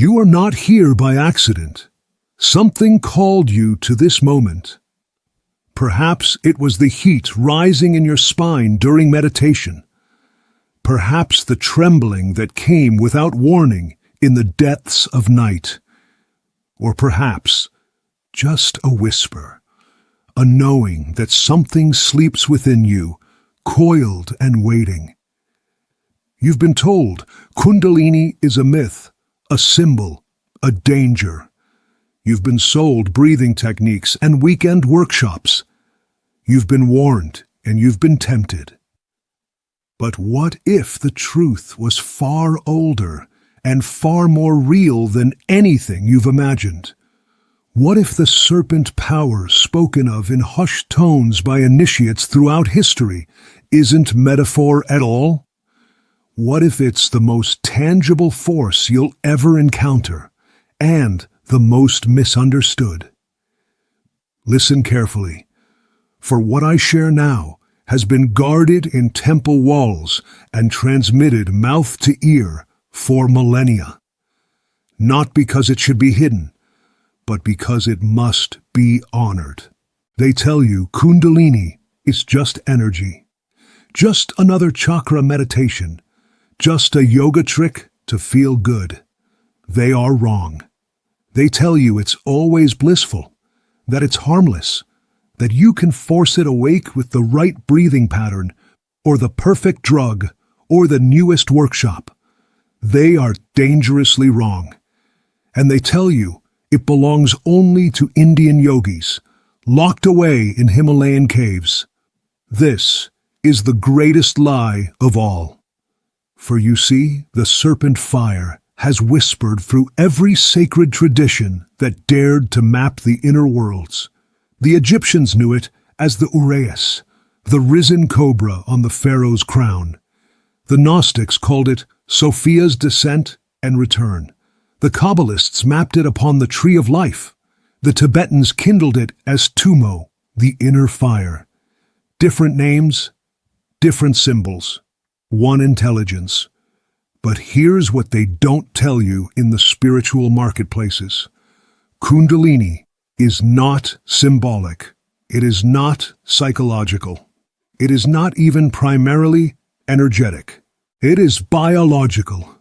You are not here by accident. Something called you to this moment. Perhaps it was the heat rising in your spine during meditation. Perhaps the trembling that came without warning in the depths of night. Or perhaps just a whisper, a knowing that something sleeps within you, coiled and waiting. You've been told Kundalini is a myth, a symbol, a danger. You've been sold breathing techniques and weekend workshops. You've been warned and you've been tempted. But what if the truth was far older and far more real than anything you've imagined? What if the serpent power spoken of in hushed tones by initiates throughout history isn't metaphor at all? What if it's the most tangible force you'll ever encounter and the most misunderstood? Listen carefully, for what I share now has been guarded in temple walls and transmitted mouth to ear for millennia. Not because it should be hidden, but because it must be honored. They tell you Kundalini is just energy, just another chakra meditation, just a yoga trick to feel good. They are wrong. They tell you it's always blissful, that it's harmless, that you can force it awake with the right breathing pattern, or the perfect drug, or the newest workshop. They are dangerously wrong. And they tell you it belongs only to Indian yogis, locked away in Himalayan caves. This is the greatest lie of all. For you see, the serpent fire has whispered through every sacred tradition that dared to map the inner worlds. The Egyptians knew it as the uraeus, the risen cobra on the pharaoh's crown. The Gnostics called it Sophia's descent and return. The Kabbalists mapped it upon the tree of life. The Tibetans kindled it as Tumo, the inner fire. Different names, different symbols, one intelligence. But here's what they don't tell you in the spiritual marketplaces. Kundalini is not symbolic. It is not psychological. It is not even primarily energetic. It is biological,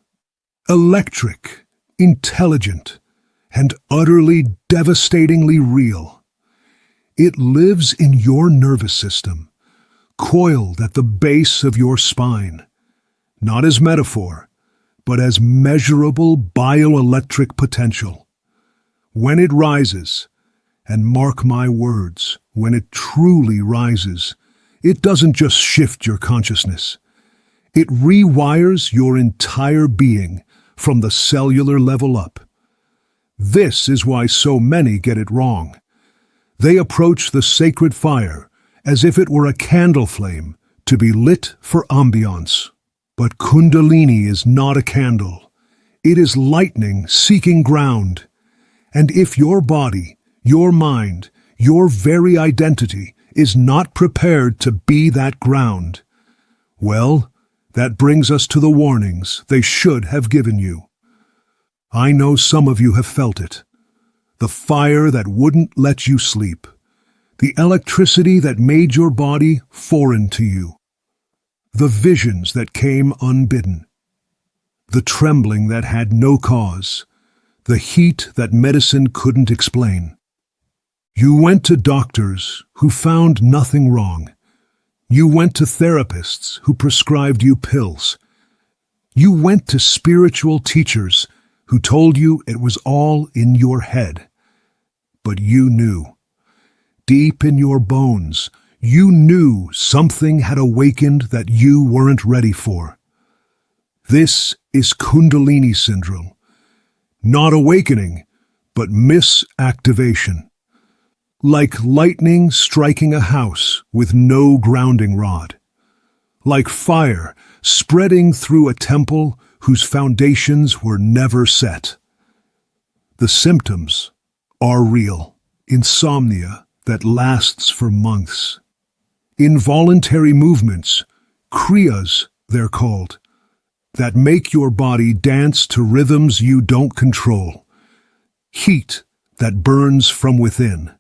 electric, intelligent, and utterly devastatingly real. It lives in your nervous system, coiled at the base of your spine, not as metaphor, but as measurable bioelectric potential. When it rises, and mark my words, when it truly rises, it doesn't just shift your consciousness. It rewires your entire being from the cellular level up. This is why so many get it wrong. They approach the sacred fire as if it were a candle flame to be lit for ambiance. But Kundalini is not a candle. It is lightning seeking ground. And if your body, your mind, your very identity is not prepared to be that ground, well, that brings us to the warnings they should have given you. I know some of you have felt it. The fire that wouldn't let you sleep. The electricity that made your body foreign to you. The visions that came unbidden. The trembling that had no cause. The heat that medicine couldn't explain. You went to doctors who found nothing wrong. You went to therapists who prescribed you pills. You went to spiritual teachers who told you it was all in your head. But you knew. Deep in your bones, you knew something had awakened that you weren't ready for. This is Kundalini syndrome. Not awakening, but misactivation. Like lightning striking a house with no grounding rod. Like fire spreading through a temple whose foundations were never set. The symptoms are real. Insomnia that lasts for months. Involuntary movements, kriyas they're called. that make your body dance to rhythms you don't control. Heat that burns from within.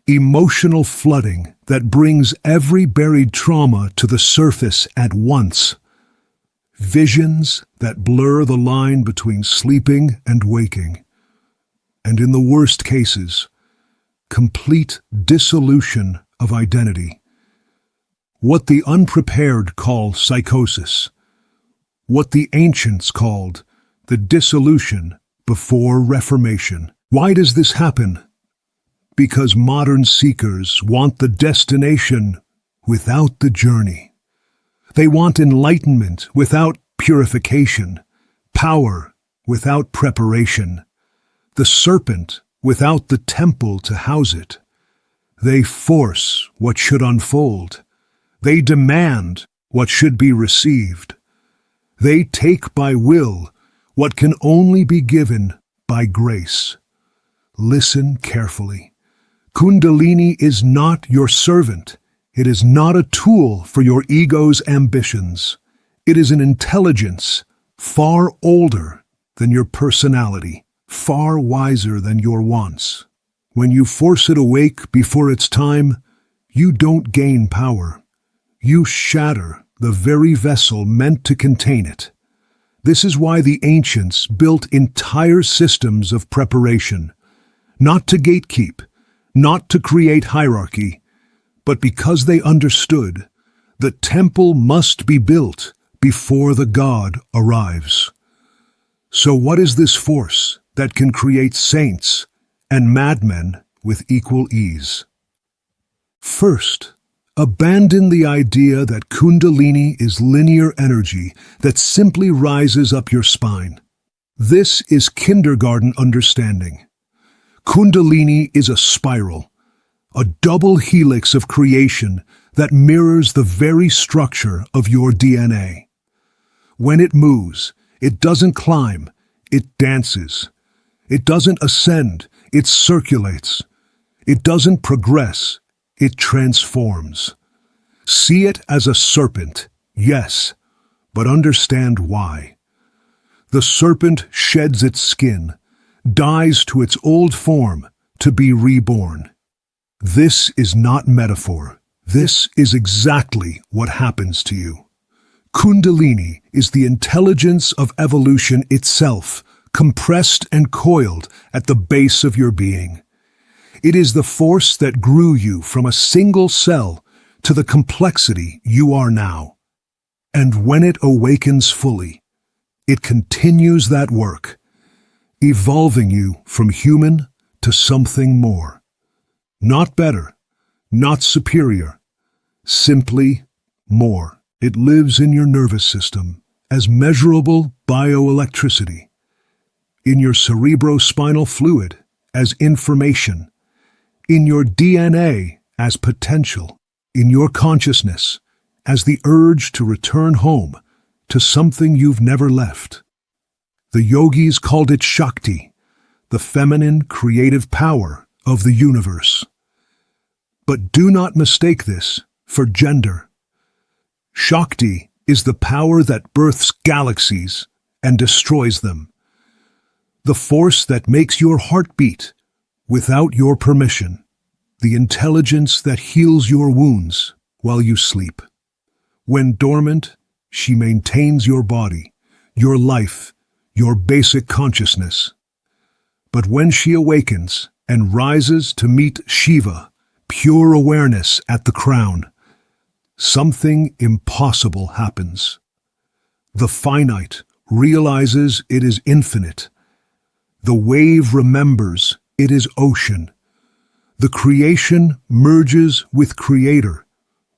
Emotional flooding that brings every buried trauma to the surface at once. Visions that blur the line between sleeping and waking. And in the worst cases, complete dissolution of identity. What the unprepared call psychosis. What the ancients called the dissolution before reformation. Why does this happen? Because modern seekers want the destination without the journey. They want enlightenment without purification, power without preparation, the serpent without the temple to house it. They force what should unfold. They demand what should be received. They take by will what can only be given by grace. Listen carefully. Kundalini is not your servant. It is not a tool for your ego's ambitions. It is an intelligence far older than your personality, far wiser than your wants. When you force it awake before its time, you don't gain power. You shatter the very vessel meant to contain it. This is why the ancients built entire systems of preparation, not to gatekeep, not to create hierarchy, but because they understood the temple must be built before the God arrives. So what is this force that can create saints and madmen with equal ease? First, abandon the idea that Kundalini is linear energy that simply rises up your spine. This is kindergarten understanding. Kundalini is a spiral, a double helix of creation that mirrors the very structure of your DNA. When it moves, it doesn't climb, it dances. It doesn't ascend, it circulates. It doesn't progress, it transforms. See it as a serpent, yes, but understand why. The serpent sheds its skin, dies to its old form to be reborn. This is not metaphor. This is exactly what happens to you. Kundalini is the intelligence of evolution itself, compressed and coiled at the base of your being. It is the force that grew you from a single cell to the complexity you are now. And when it awakens fully, it continues that work, evolving you from human to something more. Not better, not superior, simply more. It lives in your nervous system as measurable bioelectricity, in your cerebrospinal fluid as information, in your DNA as potential, in your consciousness as the urge to return home to something you've never left. The yogis called it Shakti, the feminine creative power of the universe. But do not mistake this for gender. Shakti is the power that births galaxies and destroys them. The force that makes your heart beat without your permission. The intelligence that heals your wounds while you sleep. When dormant, she maintains your body, your life, your basic consciousness. But when she awakens and rises to meet Shiva, pure awareness at the crown, something impossible happens. The finite realizes it is infinite. The wave remembers it is ocean. The creation merges with Creator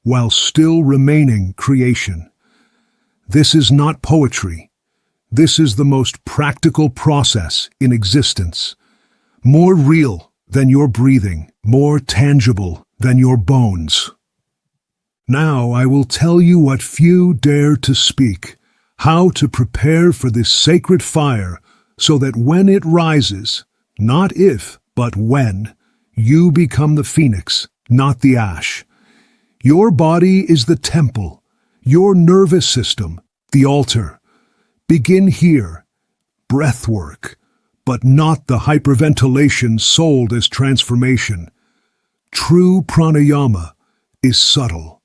while still remaining creation. This is not poetry. This is the most practical process in existence. More real than your breathing, more tangible than your bones. Now I will tell you what few dare to speak, how to prepare for this sacred fire so that when it rises, not if, but when, you become the phoenix, not the ash. Your body is the temple, your nervous system, the altar, Begin here, breath work, but not the hyperventilation sold as transformation. True pranayama is subtle.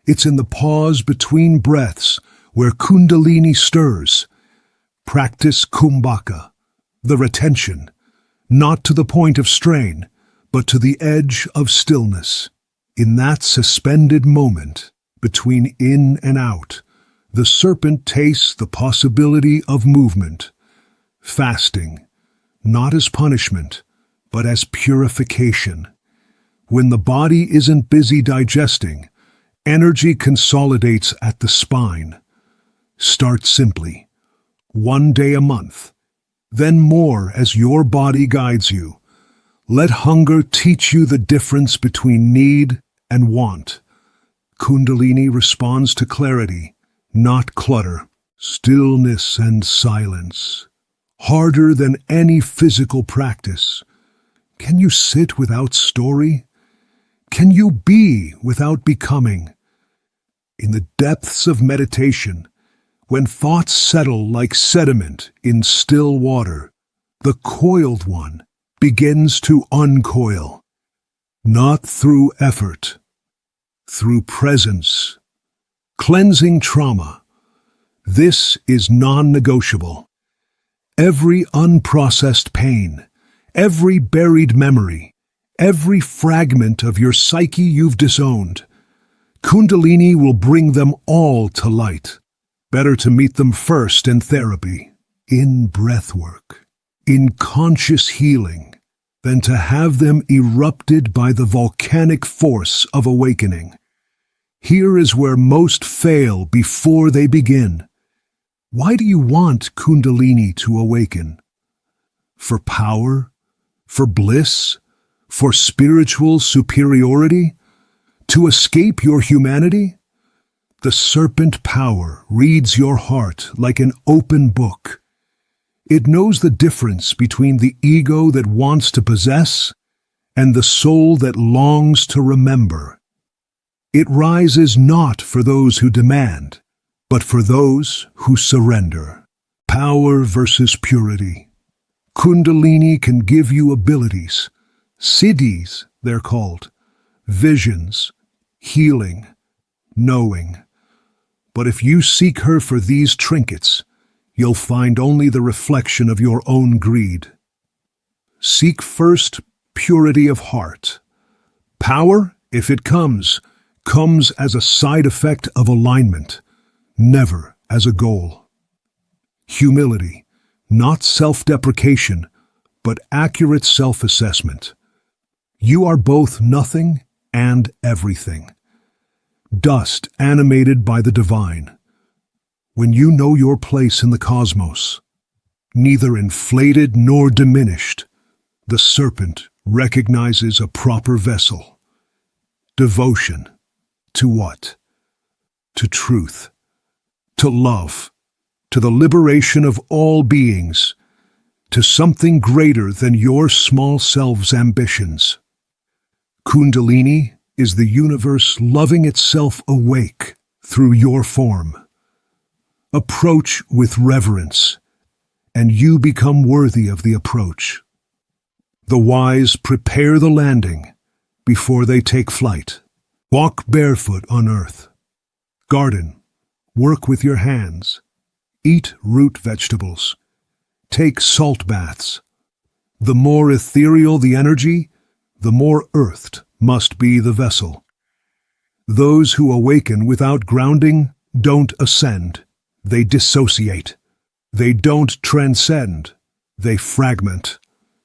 It's in the pause between breaths where Kundalini stirs. Practice kumbhaka, the retention, not to the point of strain, but to the edge of stillness. In that suspended moment, between in and out, the serpent tastes the possibility of movement. Fasting, not as punishment, but as purification. When the body isn't busy digesting, energy consolidates at the spine. Start simply, 1 day a month, then more as your body guides you. Let hunger teach you the difference between need and want. Kundalini responds to clarity, not clutter, stillness and silence. Harder than any physical practice. Can you sit without story? Can you be without becoming? In the depths of meditation, when thoughts settle like sediment in still water, the coiled one begins to uncoil, not through effort, through presence, cleansing trauma. This is non-negotiable. Every unprocessed pain, every buried memory, every fragment of your psyche you've disowned, Kundalini will bring them all to light. Better to meet them first in therapy, in breathwork, in conscious healing, than to have them erupted by the volcanic force of awakening. Here is where most fail before they begin. Why do you want Kundalini to awaken? For power? For bliss? For spiritual superiority? To escape your humanity? The serpent power reads your heart like an open book. It knows the difference between the ego that wants to possess and the soul that longs to remember. It rises not for those who demand, but for those who surrender. Power versus purity. Kundalini can give you abilities, siddhis they're called, visions, healing, knowing. But if you seek her for these trinkets, you'll find only the reflection of your own greed. Seek first purity of heart. Power, if it comes as a side effect of alignment, never as a goal. Humility, not self-deprecation, but accurate self-assessment. You are both nothing and everything. Dust animated by the divine. When you know your place in the cosmos, neither inflated nor diminished, the serpent recognizes a proper vessel. Devotion. To what? To truth. To love. To the liberation of all beings. To something greater than your small self's ambitions. Kundalini is the universe loving itself awake through your form. Approach with reverence, and you become worthy of the approach. The wise prepare the landing before they take flight. Walk barefoot on earth. Garden. Work with your hands. Eat root vegetables. Take salt baths. The more ethereal the energy, the more earthed must be the vessel. Those who awaken without grounding don't ascend, they dissociate. They don't transcend, they fragment.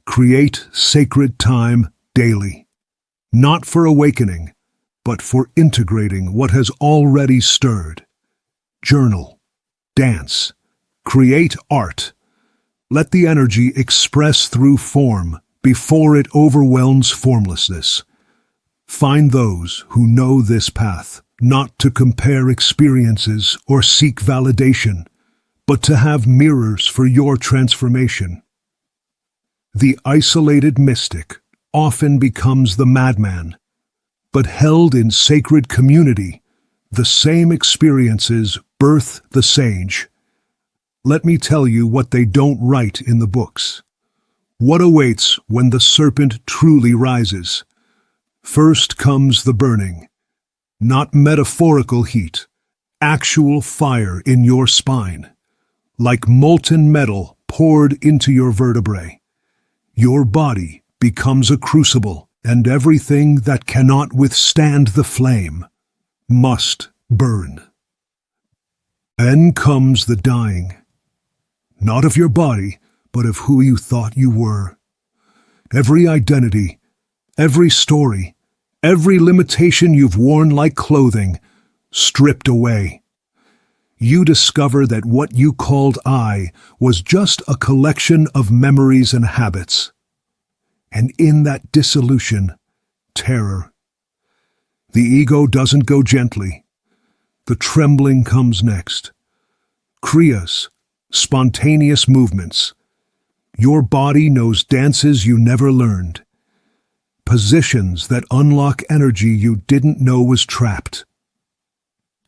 Create sacred time daily, not for awakening, but for integrating what has already stirred. Journal, dance, create art. Let the energy express through form before it overwhelms formlessness. Find those who know this path, not to compare experiences or seek validation, but to have mirrors for your transformation. The isolated mystic often becomes the madman, but held in sacred community, the same experiences birth the sage. Let me tell you what they don't write in the books. What awaits when the serpent truly rises? First comes the burning. Not metaphorical heat, actual fire in your spine. Like molten metal poured into your vertebrae. Your body becomes a crucible, and everything that cannot withstand the flame must burn. Then comes the dying. Not of your body, but of who you thought you were. Every identity, every story, every limitation you've worn like clothing, stripped away. You discover that what you called I was just a collection of memories and habits. And in that dissolution, terror. The ego doesn't go gently. The trembling comes next. Kriyas, spontaneous movements. Your body knows dances you never learned. Positions that unlock energy you didn't know was trapped.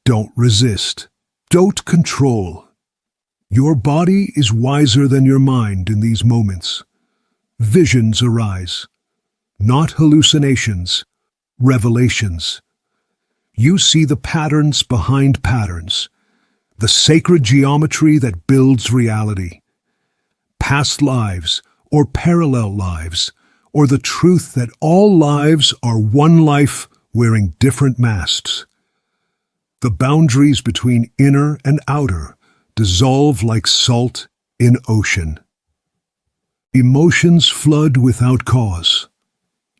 Don't resist. Don't control. Your body is wiser than your mind in these moments. Visions arise. Not hallucinations, revelations. You see the patterns behind patterns, the sacred geometry that builds reality. Past lives, or parallel lives, or the truth that all lives are one life wearing different masks. The boundaries between inner and outer dissolve like salt in ocean. Emotions flood without cause.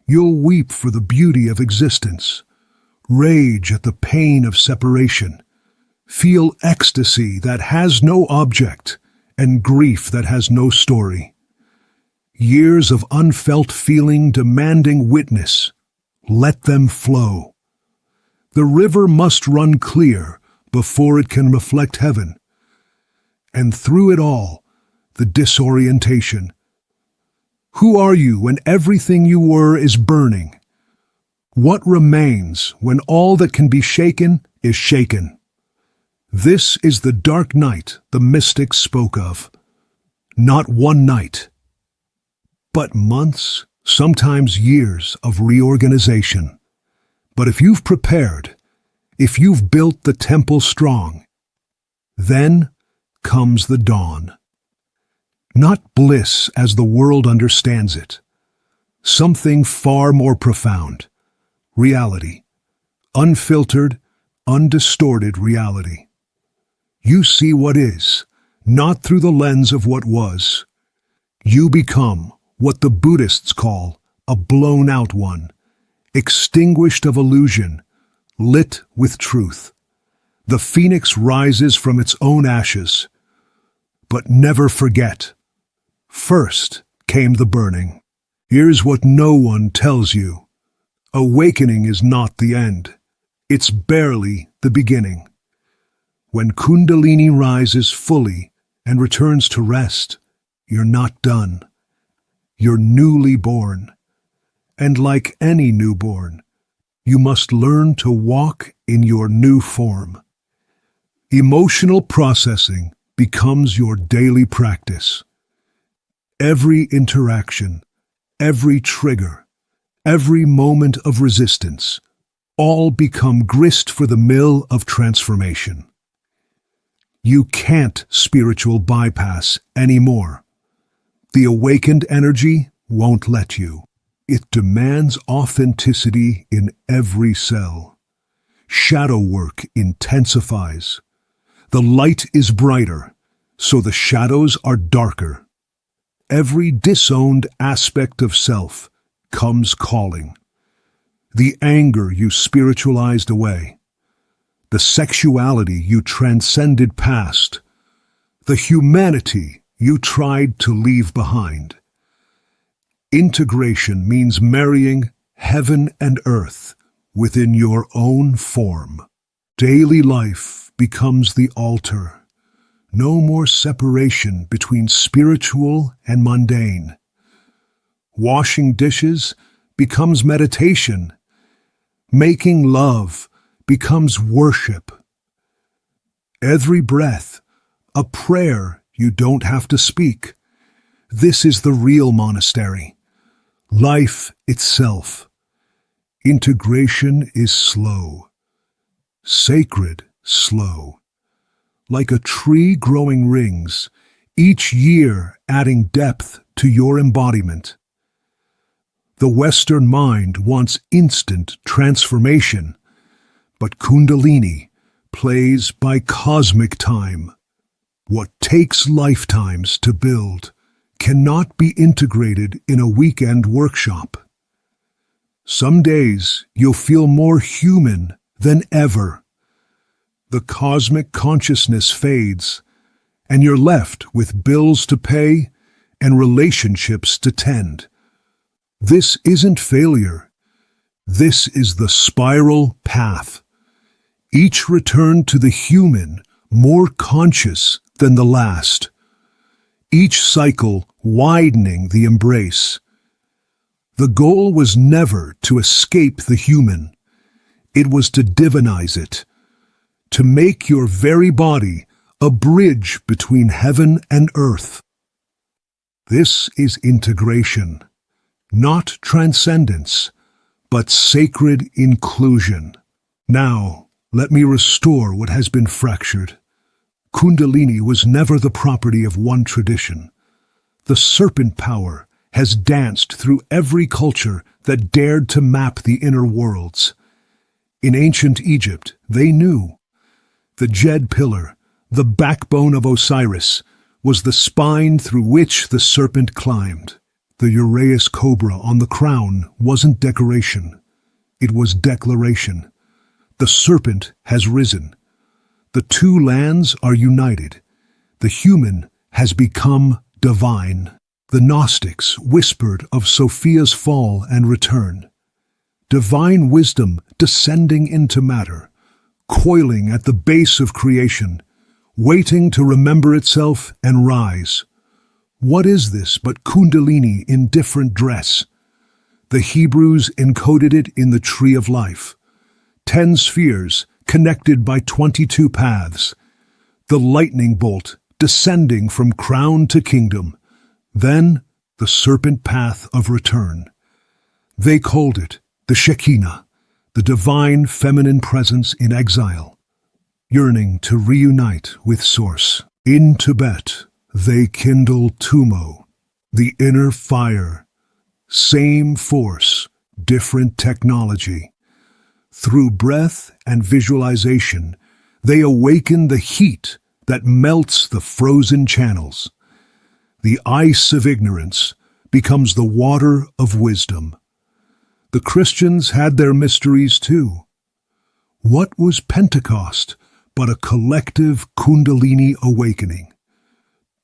You'll weep for the beauty of existence, rage at the pain of separation, feel ecstasy that has no object, and grief that has no story. Years of unfelt feeling demanding witness. Let them flow. The river must run clear before it can reflect heaven. And through it all, the disorientation. Who are you when everything you were is burning? What remains when all that can be shaken is shaken? This is the dark night the mystics spoke of. Not one night, but months, sometimes years of reorganization. But if you've prepared, if you've built the temple strong, then comes the dawn. Not bliss as the world understands it. Something far more profound. Reality. Unfiltered, undistorted reality. You see what is, not through the lens of what was. You become what the Buddhists call a blown-out one, extinguished of illusion, lit with truth. The phoenix rises from its own ashes. But never forget, first came the burning. Here's what no one tells you. Awakening is not the end. It's barely the beginning. When Kundalini rises fully and returns to rest, you're not done. You're newly born. And like any newborn, you must learn to walk in your new form. Emotional processing becomes your daily practice. Every interaction, every trigger, every moment of resistance, all become grist for the mill of transformation. You can't spiritual bypass anymore. The awakened energy won't let you. It demands authenticity in every cell. Shadow work intensifies. The light is brighter, so the shadows are darker. Every disowned aspect of self comes calling. The anger you spiritualized away, the sexuality you transcended past, the humanity you tried to leave behind. Integration means marrying heaven and earth within your own form. Daily life becomes the altar. No more separation between spiritual and mundane. Washing dishes becomes meditation. Making love becomes worship. Every breath, a prayer You don't have to speak. This is the real monastery. Life itself. Integration is slow. Sacred slow. Like a tree growing rings, each year adding depth to your embodiment. The Western mind wants instant transformation, but Kundalini plays by cosmic time. What takes lifetimes to build cannot be integrated in a weekend workshop. Some days you'll feel more human than ever. The cosmic consciousness fades, and you're left with bills to pay and relationships to tend. This isn't failure. This is the spiral path. Each return to the human more conscious than the last. Each cycle widening the embrace. The goal was never to escape the human. It was to divinize it, to make your very body a bridge between heaven and earth. This is integration, not transcendence, but sacred inclusion. Now, let me restore what has been fractured. Kundalini was never the property of one tradition. The serpent power has danced through every culture that dared to map the inner worlds. In ancient Egypt, they knew. The Jed pillar, the backbone of Osiris, was the spine through which the serpent climbed. The Uraeus cobra on the crown wasn't decoration. It was declaration. The serpent has risen. The two lands are united. The human has become divine. The Gnostics whispered of Sophia's fall and return. Divine wisdom descending into matter, coiling at the base of creation, waiting to remember itself and rise. What is this but Kundalini in different dress? The Hebrews encoded it in the tree of life. 10 spheres connected by 22 paths. The lightning bolt descending from crown to kingdom. Then the serpent path of return. They called it the Shekinah, the divine feminine presence in exile, yearning to reunite with Source. In Tibet, they kindle Tumo, the inner fire. Same force, different technology. Through breath and visualization, they awaken the heat that melts the frozen channels. The ice of ignorance becomes the water of wisdom. The Christians had their mysteries too. What was Pentecost but a collective Kundalini awakening?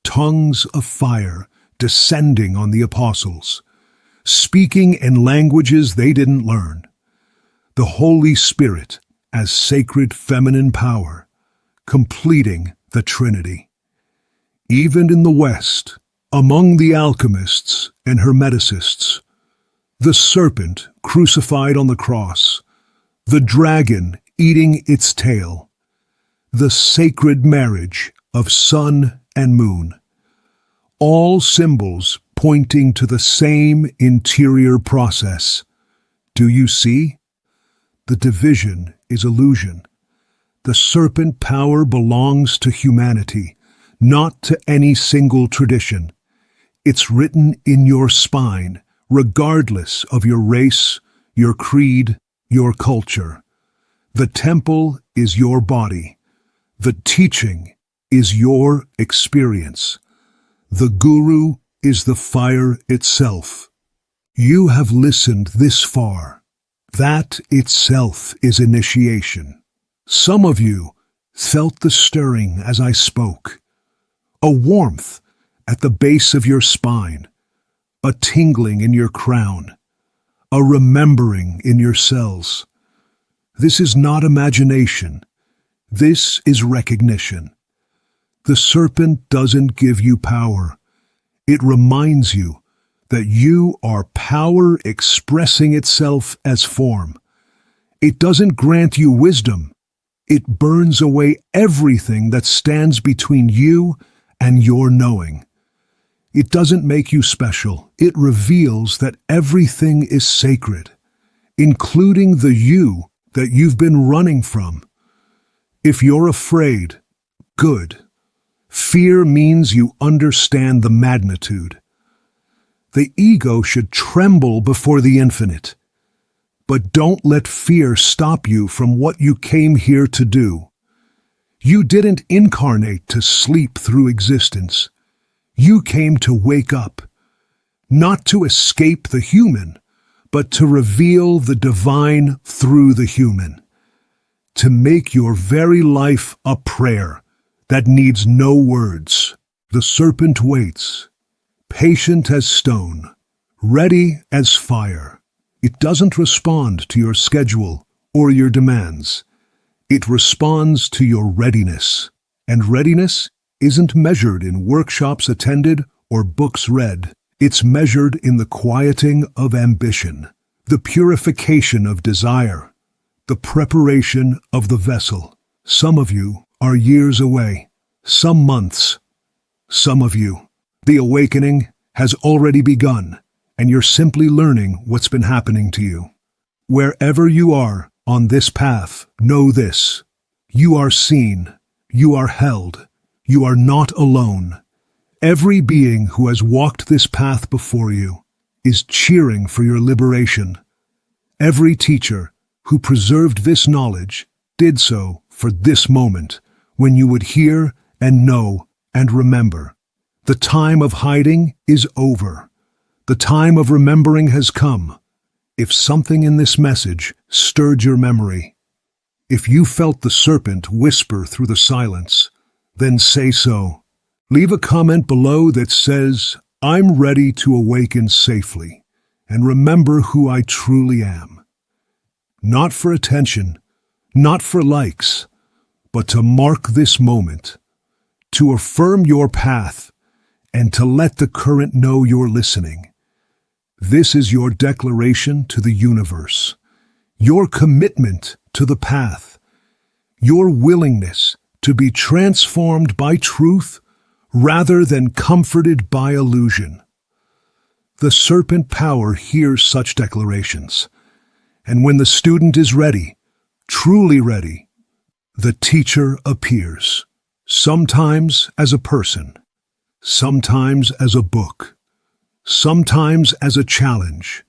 Tongues of fire descending on the apostles, speaking in languages they didn't learn. The Holy Spirit as sacred feminine power, completing the Trinity. Even in the West, among the alchemists and hermeticists, the serpent crucified on the cross, the dragon eating its tail, the sacred marriage of sun and moon, all symbols pointing to the same interior process. Do you see? The division is illusion. The serpent power belongs to humanity, not to any single tradition. It's written in your spine, regardless of your race, your creed, your culture. The temple is your body. The teaching is your experience. The guru is the fire itself. You have listened this far. That itself is initiation. Some of you felt the stirring as I spoke. A warmth at the base of your spine, a tingling in your crown, a remembering in your cells. This is not imagination. This is recognition. The serpent doesn't give you power. It reminds you that you are power expressing itself as form. It doesn't grant you wisdom. It burns away everything that stands between you and your knowing. It doesn't make you special. It reveals that everything is sacred, including the you that you've been running from. If you're afraid, good. Fear means you understand the magnitude. The ego should tremble before the infinite. But don't let fear stop you from what you came here to do. You didn't incarnate to sleep through existence. You came to wake up, not to escape the human, but to reveal the divine through the human, to make your very life a prayer that needs no words. The serpent waits, patient as stone, ready as fire. It doesn't respond to your schedule or your demands. It responds to your readiness. And readiness isn't measured in workshops attended or books read. It's measured in the quieting of ambition, the purification of desire, the preparation of the vessel. Some of you are years away, some months. Some of you, the awakening has already begun, and you're simply learning what's been happening to you. Wherever you are on this path, know this: you are seen, you are held, you are not alone. Every being who has walked this path before you is cheering for your liberation. Every teacher who preserved this knowledge did so for this moment, when you would hear and know and remember. The time of hiding is over. The time of remembering has come. If something in this message stirred your memory, if you felt the serpent whisper through the silence, then say so. Leave a comment below that says, "I'm ready to awaken safely and remember who I truly am." Not for attention, not for likes, but to mark this moment, to affirm your path, and to let the current know you're listening. This is your declaration to the universe, your commitment to the path, your willingness to be transformed by truth rather than comforted by illusion. The serpent power hears such declarations, and when the student is ready, truly ready, the teacher appears, sometimes as a person, sometimes as a book, sometimes as a challenge,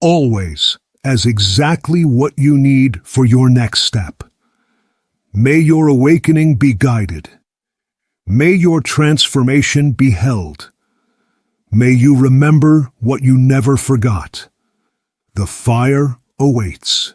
always as exactly what you need for your next step. May your awakening be guided. May your transformation be held. May you remember what you never forgot. The fire awaits.